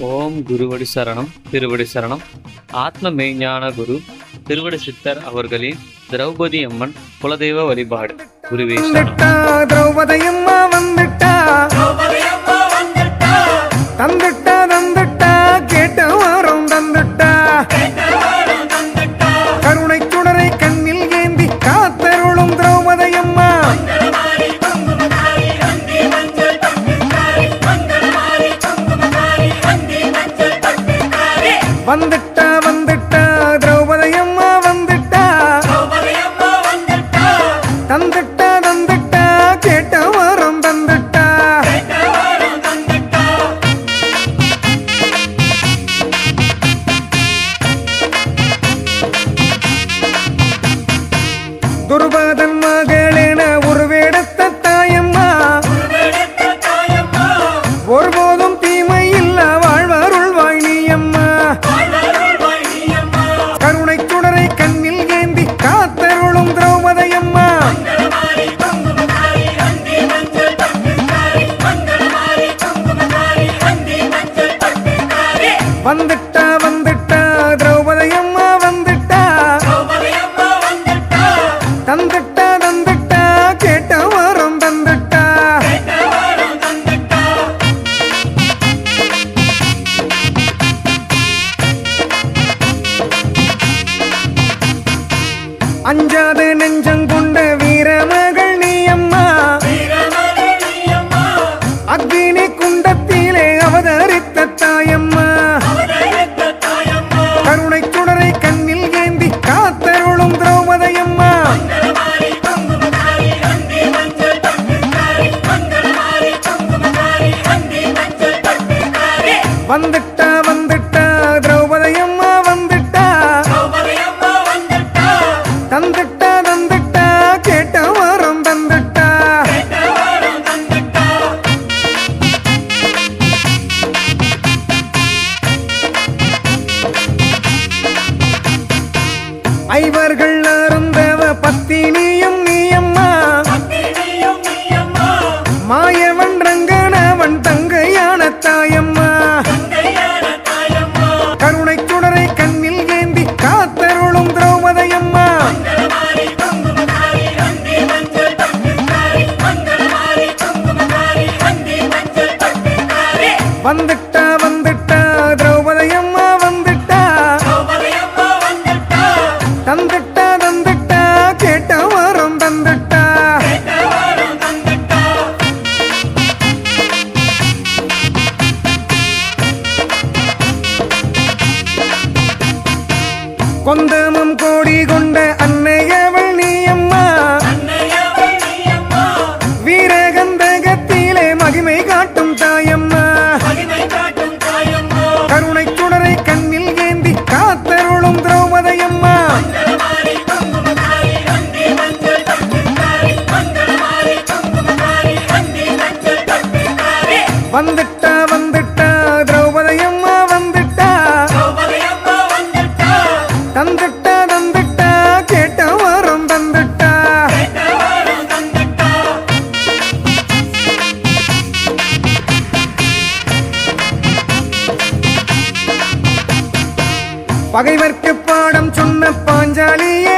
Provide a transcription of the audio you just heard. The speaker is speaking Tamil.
ஓம் குருவடி சரணம் திருவடி சரணம். ஆத்ம மெய்ஞான குரு திருவடி சித்தர் அவர்களின் திரௌபதி அம்மன் குலதெய்வ வழிபாடு. குருவே சரணம். திரௌபதி அம்மா வந்துட்டா, தந்துட்டா தந்துட்டா கேட்ட வாரம் தந்துட்டா, கருணை சுடரை கண்ணில் ஏந்தி காத்தருளும் திரௌபதி அம்மா வந்துட்டா வந்துட்டா திரௌபதி அம்மா வந்துட்டா, தந்துட்டா தந்துட்டா கேட்ட வாரம் தந்துட்டா. துர்வாதன் மகளென உருவெடுத்த தாயம்மா, ஒருபோதும் தீமை இல்ல வாழ்வருள்வாய் நீ அம்மா, கருணை சுடரை கண்ணில் ஏந்தி காத்தருளும் திரௌபதி அம்மா வந்துட்டா வந்துட்டா திரௌபதி அம்மா வந்துட்டா, தந்துட்டா தந்துட்டா கேட்ட வாரம் தந்துட்டா. அஞ்சாத நெஞ்சம் கொண்ட வீரமகள் நீ அம்மா, அக்னி குண்டத்திலே அவதரித்த தாயம்மா, கருணை சுடரை கண்ணில் ஏந்தி காத்தருளும் திரௌபதி அம்மா வந்துட்டா வந்துட்டா திரௌபதி அம்மா வந்துட்டா, தந்துட்டா தந்துட்டா கேட்ட வாரம் தந்துட்டா. ஐவர்கள் அருந்தவ பத்தினியும் நீ அம்மா, மாயவன் ரங்கனவன் தங்கையான தாயம்மா, கருணை சுடரை கண்ணில் ஏந்தி காத்தருளும் திரௌபதி அம்மா வந்துட்டா வந்துட்டா திரௌபதி அம்மா வந்துட்டா, தந்துட்டா தந்துட்டா கேட்ட வாரம் தந்துட்டா. கொந்தமம் கோடி கொண்ட அன்னையவள் நீ அம்மா, வீரகந்தகத்திலே மகிமை காட்டும் தாயம்மா, கருணை சுடரை கண்ணில் ஏந்தி காத்தருளும் திரௌபதி அம்மா வந்துட்டா வந்துட்டா திரௌபதி அம்மா வந்துட்டா, தந்துட்டா தந்துட்டா கேட்ட வாரம் தந்துட்டா. பகைவர்க்கு பாடம் சொன்ன பாஞ்சாலியே